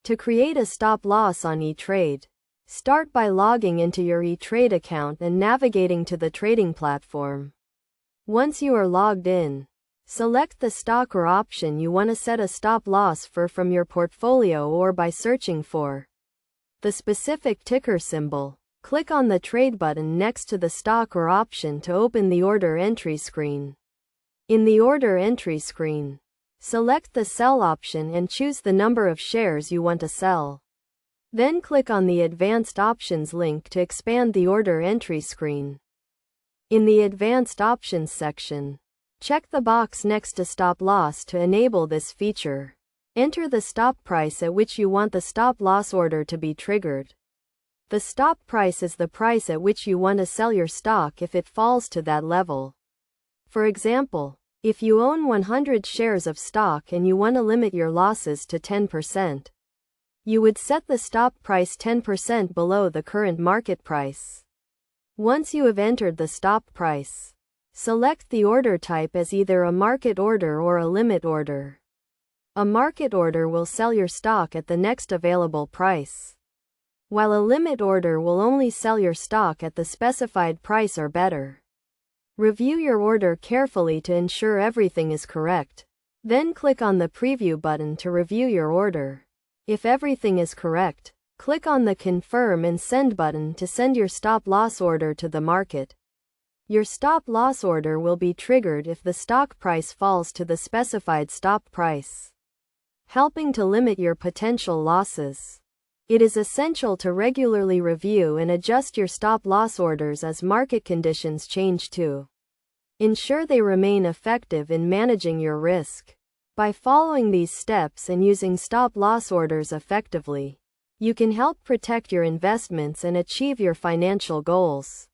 To create a stop loss on Etrade, start by logging into your Etrade account and navigating to the trading platform. Once you are logged in, select the stock or option you want to set a stop loss for from your portfolio or by searching for the specific ticker symbol. Click on the Trade button next to the stock or option to open the order entry screen. In the order entry screen, select the Sell option and choose the number of shares you want to sell. Then click on the Advanced Options link to expand the order entry screen. In the Advanced Options section, check the box next to Stop Loss to enable this feature. Enter the stop price at which you want the stop loss order to be triggered. The stop price is the price at which you want to sell your stock if it falls to that level. For example, if you own 100 shares of stock and you want to limit your losses to 10%, you would set the stop price 10% below the current market price. Once you have entered the stop price, select the order type as either a market order or a limit order. A market order will sell your stock at the next available price, while a limit order will only sell your stock at the specified price or better. Review your order carefully to ensure everything is correct. Then click on the Preview button to review your order. If everything is correct, click on the Confirm and Send button to send your stop loss order to the market. Your stop loss order will be triggered if the stock price falls to the specified stop price, helping to limit your potential losses. It is essential to regularly review and adjust your stop loss orders as market conditions change to ensure they remain effective in managing your risk. By following these steps and using stop loss orders effectively, you can help protect your investments and achieve your financial goals.